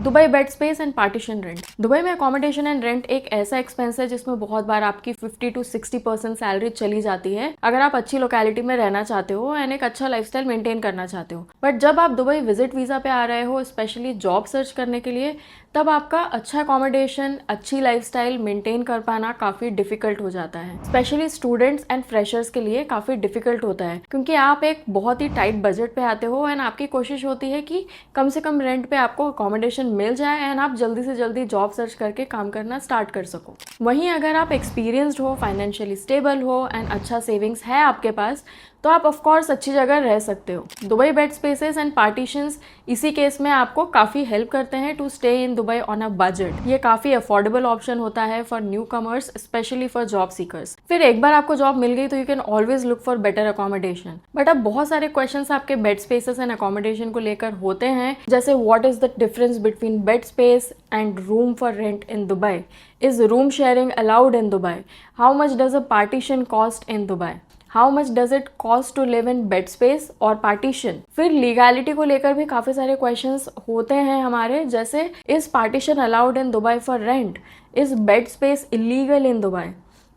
Dubai bed space and partition rent. Dubai में accommodation and rent एक ऐसा expense है जिसमें बहुत बार आपकी 50 to 60% सैलरी चली जाती है अगर आप अच्छी लोकेलिटी में रहना चाहते हो एंड एक अच्छा लाइफस्टाइल मेंटेन करना चाहते हो। बट जब आप दुबई विजिट वीजा पे आ रहे हो, स्पेशली जॉब सर्च करने के लिए, तब आपका अच्छा अकोमोडेशन, अच्छी लाइफस्टाइल मेंटेन कर पाना काफ़ी डिफिकल्ट हो जाता है। स्पेशली स्टूडेंट्स एंड फ्रेशर्स के लिए काफ़ी डिफिकल्ट होता है क्योंकि आप एक बहुत ही टाइट बजट पे आते हो एंड आपकी कोशिश होती है कि कम से कम रेंट पे आपको अकोमोडेशन मिल जाए एंड आप जल्दी से जल्दी जॉब सर्च करके काम करना स्टार्ट कर सको। वहीं अगर आप एक्सपीरियंस्ड हो, फाइनेंशियली स्टेबल हो एंड अच्छा सेविंग्स है आपके पास, तो आप ऑफ कोर्स अच्छी जगह रह सकते हो। Dubai bed spaces and partitions इसी केस में आपको काफ़ी हेल्प करते हैं to stay in Dubai on a budget. ये काफ़ी अफोर्डेबल ऑप्शन होता है for newcomers, specially for job seekers. फिर एक बार आपको जॉब मिल गई तो you can always look for better accommodation. But अब बहुत सारे क्वेश्चंस आपके बेड स्पेसेस एंड अकोमोडेशन को लेकर होते हैं, जैसे what is the difference between bed space and room for rent in Dubai? Is room sharing allowed in Dubai? How much does a partition cost in Dubai? How much does it cost to live in bed space और partition? फिर legality को लेकर भी काफ़ी सारे questions होते हैं हमारे, जैसे is partition allowed in Dubai for rent? Is bed space illegal in Dubai?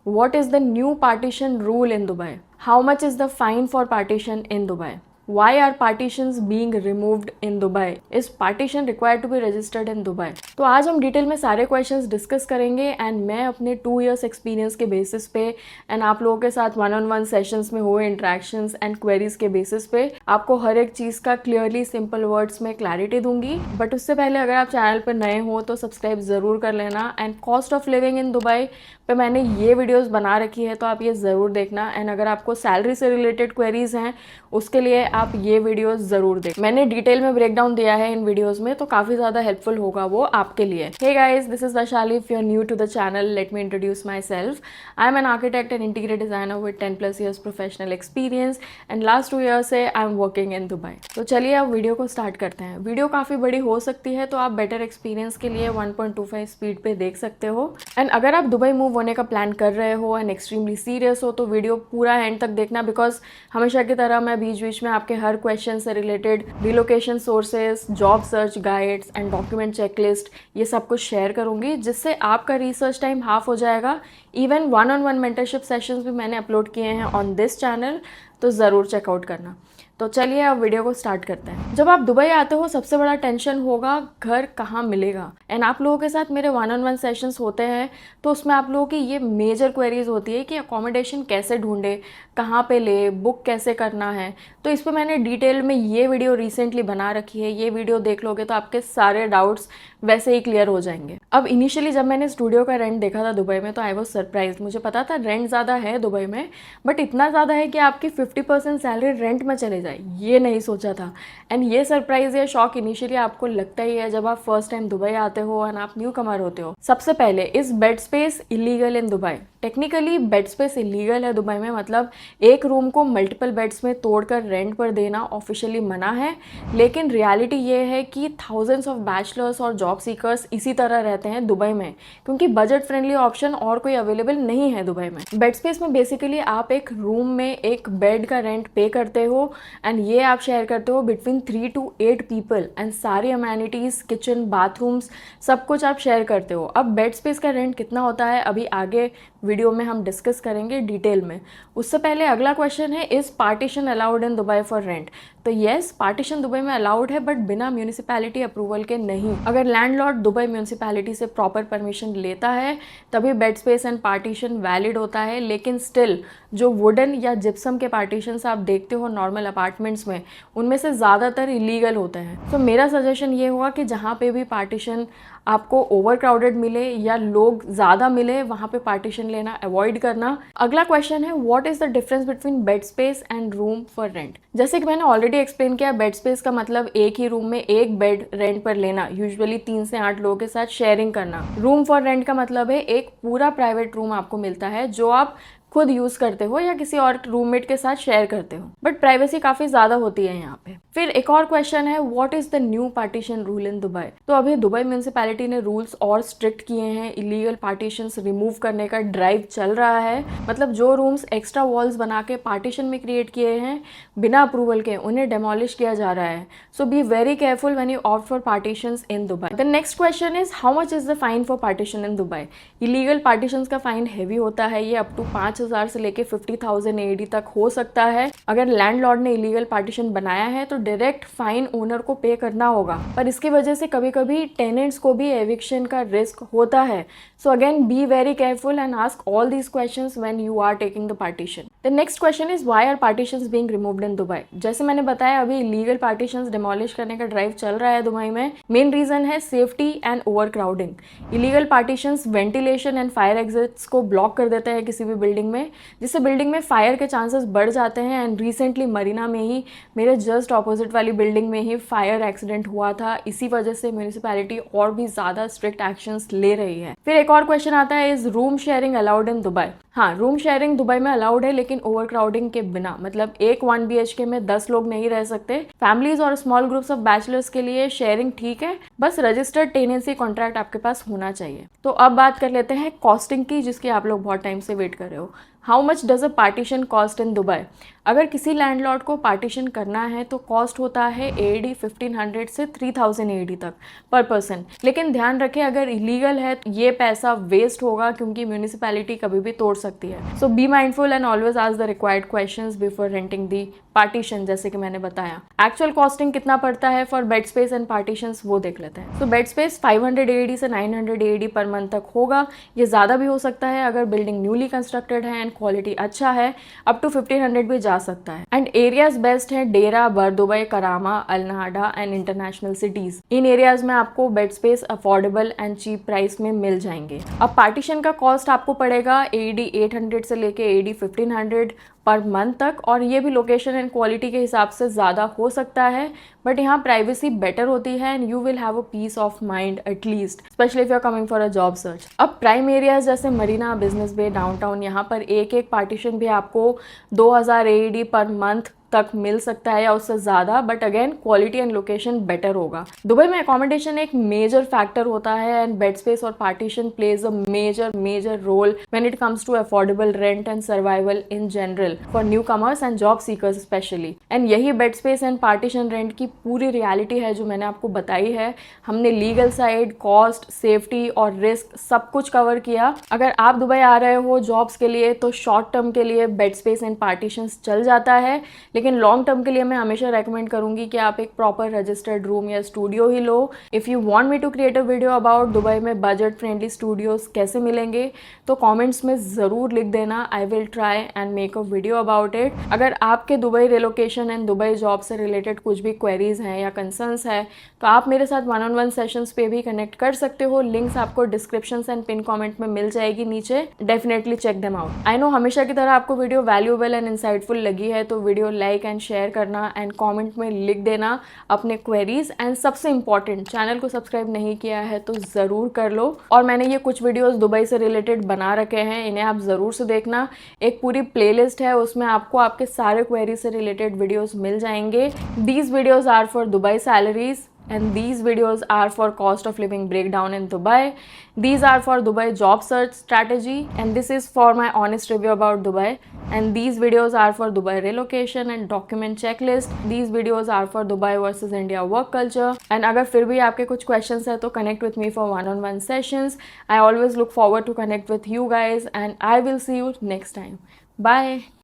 What is the new partition rule in Dubai? How much is the fine for partition in Dubai? Why are partitions being removed in Dubai? Is partition required to be registered in Dubai? तो आज हम detail में सारे questions discuss करेंगे and मैं अपने 2 years experience के basis पे एंड आप लोगों के साथ 1-on-1 सेशंस में हुए इंटरेक्शंस एंड क्वेरीज के बेसिस पे आपको हर एक चीज़ का क्लियरली सिंपल वर्ड्स में क्लैरिटी दूंगी। बट उससे पहले अगर आप चैनल पर नए हो तो सब्सक्राइब ज़रूर कर लेना। And cost of living in Dubai पे मैंने ये वीडियोस बना रखी है तो आप ये ज़रूर देखना। एंड अगर आपको सैलरी से रिलेटेड क्वेरीज हैं उसके लिए आप ये वीडियोस ज़रूर देख। मैंने डिटेल में ब्रेकडाउन दिया है इन वीडियोस में, तो काफ़ी ज़्यादा हेल्पफुल होगा वो आपके लिए। Hey guys, this is Vaishali. If you are new to the channel, let me introduce myself. I am an architect and interior designer with 10+ years professional experience and last 2 years से I am working in Dubai. तो चलिए अब video को start करते हैं। Video काफ़ी बड़ी हो सकती है तो आप बेटर एक्सपीरियंस के लिए 1.25 स्पीड पे देख सकते हो। एंड अगर आप दुबई मूव होने का प्लान कर रहे हो एंड एक्सट्रीमली सीरियस हो तो वीडियो पूरा एंड तक देखना, बिकॉज हमेशा की तरह मैं बीच बीच में आपके हर क्वेश्चन से related relocation sources, job search guides and document checklist ये सब कुछ शेयर करूंगी, जिससे आपका रिसर्च टाइम हाफ हो जाएगा। इवन 1-on-1 मेंटरशिप सेशंस भी मैंने अपलोड किए हैं ऑन दिस चैनल, तो ज़रूर चेकआउट करना। तो चलिए अब वीडियो को स्टार्ट करते हैं। जब आप दुबई आते हो सबसे बड़ा टेंशन होगा घर कहाँ मिलेगा। एंड आप लोगों के साथ मेरे 1-on-1 सेशंस होते हैं तो उसमें आप लोगों की ये मेजर क्वेरीज होती है कि अकोमोडेशन कैसे ढूंढे, कहाँ पे ले, बुक कैसे करना है। तो इस पर मैंने डिटेल में ये वीडियो रिसेंटली बना रखी है। ये वीडियो देख लोगे तो आपके सारे डाउट्स वैसे ही क्लियर हो जाएंगे। अब इनिशियली जब मैंने स्टूडियो का रेंट देखा था दुबई में तो आई वॉज सरप्राइज। मुझे पता था रेंट ज़्यादा है दुबई में, बट इतना ज़्यादा है कि आपकी 50% सैलरी रेंट में चले जाए, ये नहीं सोचा था। एंड ये सरप्राइज या शॉक इनिशियली आपको लगता ही है जब आप फर्स्ट टाइम दुबई आते हो एंड आप न्यू कमर होते हो। सबसे पहले, is bed space illegal in Dubai? Technically bed space illegal है दुबई में, मतलब एक रूम को मल्टीपल बेड्स में तोड़कर रेंट पर देना ऑफिशियली मना है। लेकिन रियलिटी ये है कि थाउजेंड्स ऑफ बैचलर्स और जॉब सीकर्स इसी तरह रहते हैं दुबई में, क्योंकि बजट फ्रेंडली ऑप्शन और कोई अवेलेबल नहीं है दुबई में। बेड स्पेस में बेसिकली आप एक रूम में एक बेड का रेंट पे करते हो एंड ये आप शेयर करते हो बिटवीन 3 to 8 पीपल एंड सारी अमेनिटीज, किचन, बाथरूम्स सब कुछ आप शेयर करते हो। अब बेड स्पेस का रेंट कितना होता है अभी आगे वीडियो में हम डिस्कस करेंगे डिटेल में। उससे पहले अगला क्वेश्चन है, is partition allowed in Dubai for rent? तो येस, पार्टीशन दुबई में अलाउड है, बट बिना म्यूनिसिपैलिटी अप्रूवल के नहीं। अगर लैंडलॉर्ड दुबई म्यूनिसिपैलिटी से प्रॉपर परमिशन लेता है तभी bed space and partition valid होता है। लेकिन स्टिल जो वुडन या जिप्सम के पार्टीशंस आप देखते हो नॉर्मल अपार्टमेंट्स में, उनमें से ज़्यादातर इलीगल होते हैं। तो मेरा सजेशन ये होगा कि जहाँ पे भी पार्टीशन आपको ओवर क्राउडेड मिले या लोग ज़्यादा मिले वहाँ पे पार्टीशन लेना अवॉइड करना। अगला क्वेश्चन है, what is the difference between bed space and room for rent? जैसे कि मैंने ऑलरेडी एक्सप्लेन किया, बेड स्पेस का मतलब एक ही रूम में एक बेड रेंट पर लेना, यूजुअली 3 से 8 लोगों के साथ शेयरिंग करना। रूम फॉर रेंट का मतलब है एक पूरा प्राइवेट रूम आपको मिलता है जो आप खुद यूज करते हो या किसी और रूममेट के साथ शेयर करते हो, बट प्राइवेसी काफी ज्यादा होती है यहाँ पे। फिर एक और क्वेश्चन है, what is the new partition rule in Dubai. तो अभी दुबई म्यूनिसिपैलिटी ने रूल्स और स्ट्रिक्ट किए हैं, इलीगल पार्टीशंस रिमूव करने का ड्राइव चल रहा है। मतलब जो रूम्स एक्स्ट्रा वॉल्स बना के पार्टीशन में क्रिएट किए हैं बिना अप्रूवल के, उन्हें डेमोलिश किया जा रहा है। So be very careful when you opt for partitions in Dubai. The next question is, how much is the fine for partition in Dubai. Illegal partitions का फाइन हैवी होता है, ये अप टू 5,000 से लेके 50,000 AED तक हो सकता है। अगर लैंडलॉर्ड ने इलीगल पार्टीशन बनाया है तो डायरेक्ट फाइन ओनर को पे करना होगा, पर इसकी वजह से कभी कभी टेनेंट्स को भी एविक्शन का रिस्क होता है। So again be very careful and ask all these questions when you are taking the partition. The next question is, why are partitions being removed in Dubai. जैसे मैंने बताया, अभी इलीगल पार्टीशंस डिमोलिश करने का drive चल रहा है दुबई में। मेन रीजन है safety and over crowding. Illegal partitions ventilation and fire exits को ब्लॉक कर देते हैं किसी भी बिल्डिंग में, जिससे बिल्डिंग में फायर के चांसेस बढ़ जाते हैं। एंड रिसेंटली मरीना में ही, मेरे जस्ट ऑपोजिट वाली बिल्डिंग में ही फायर एक्सीडेंट हुआ था। इसी वजह से म्यूनिसिपैलिटी और भी ज्यादा स्ट्रिक्ट एक्शंस ले रही है। फिर एक और क्वेश्चन आता है, is room sharing allowed in Dubai. हाँ, रूम शेयरिंग दुबई में अलाउड है, लेकिन ओवर क्राउडिंग के बिना। मतलब एक 1 BHK में 10 लोग नहीं रह सकते। फैमिलीज और स्मॉल ग्रुप्स ऑफ बैचलर्स के लिए शेयरिंग ठीक है, बस रजिस्टर्ड टेनेंसी कॉन्ट्रैक्ट आपके पास होना चाहिए। तो अब बात कर लेते हैं कॉस्टिंग की, जिसकी आप लोग बहुत टाइम से वेट कर रहे हो। How much does a partition cost in Dubai. अगर किसी लैंडलॉर्ड को पार्टीशन करना है तो कॉस्ट होता है AED 1500 से 3000 AED तक पर पर्सन। लेकिन ध्यान रखें, अगर इलीगल है तो ये पैसा वेस्ट होगा, क्योंकि म्यूनिसिपैलिटी कभी भी तोड़ सकती है। So be mindful and always ask the required questions before renting the partition, जैसे कि मैंने बताया। एक्चुअल कॉस्टिंग कितना पड़ता है for bed space and partitions, वो देख लेते हैं। सो बेड स्पेस 500 AED से 900 AED पर मंथ तक होगा। ये ज़्यादा भी हो सकता है अगर बिल्डिंग न्यूली कंस्ट्रक्टेड है एंड क्वालिटी अच्छा है, अप टू 1500 भी जा सकता है। एंड एरियाज बेस्ट है डेरा, Bur Dubai, Karama, Al Nahda and international cities. इन एरियाज में आपको bed space affordable and cheap price में मिल जाएंगे। अब पार्टीशन का कॉस्ट आपको पड़ेगा AED 800 से लेके AED 1500 पर मंथ तक, और ये भी लोकेशन एंड क्वालिटी के हिसाब से ज़्यादा हो सकता है, बट यहाँ प्राइवेसी बेटर होती है and you will have a peace of mind at least, specially if you are coming for a job search. अब प्राइम एरियाज जैसे मरीना, बिजनेस बे, डाउनटाउन, यहाँ पर एक पार्टीशन भी आपको 2000 AED पर मंथ तक मिल सकता है या उससे ज़्यादा, but again quality and location better होगा। दुबई में अकोमोडेशन एक मेजर फैक्टर होता है एंड बेड स्पेस और partition plays a major role when it comes to affordable rent and survival in general for newcomers and job seekers especially. And यही bed space and partition rent की पूरी reality है जो मैंने आपको बताई है। हमने लीगल साइड, कॉस्ट, सेफ्टी और रिस्क सब कुछ कवर किया। अगर आप दुबई आ रहे हो जॉब्स के लिए तो शॉर्ट टर्म के लिए बेड स्पेस एंड पार्टीशन चल जाता है, लेकिन लॉन्ग टर्म के लिए मैं हमेशा रेकमेंड करूंगी कि आप एक प्रॉपर रजिस्टर्ड रूम या स्टूडियो ही लो। If you want me to create a video about Dubai में बजट फ्रेंडली स्टूडियोज कैसे मिलेंगे तो कमेंट्स में ज़रूर लिख देना। I will try and make a video about it. अगर आपके Dubai relocation and Dubai job से रिलेटेड कुछ भी क्वेरीज हैं या कंसर्न्स है तो आप मेरे साथ 1-on-1 सेशंस पे भी कनेक्ट कर सकते हो। लिंक्स आपको डिस्क्रिप्शन एंड पिन कॉमेंट में मिल जाएगी नीचे। Definitely check them out. I know हमेशा की तरह आपको वीडियो वैल्यूएबल एंड इंसाइटफुल लगी है तो वीडियो लाइक एंड शेयर करना एंड कमेंट में लिख देना अपने क्वेरीज। एंड सबसे इंपॉर्टेंट, चैनल को सब्सक्राइब नहीं किया है तो ज़रूर कर लो। और मैंने ये कुछ वीडियोस दुबई से रिलेटेड बना रखे हैं, इन्हें आप ज़रूर से देखना। एक पूरी प्लेलिस्ट है, उसमें आपको आपके सारे क्वेरीज से रिलेटेड वीडियोस मिल जाएंगे। These videos are for Dubai salaries and these videos are for cost of living breakdown in Dubai. These are for Dubai job search strategy and this is for my honest review about Dubai. And these videos are for Dubai relocation and document checklist. These videos are for Dubai versus India work culture. And अगर फिर भी आपके कुछ questions है तो connect with me for 1-on-1 sessions. I always look forward to connect with you guys and I will see you next time. Bye.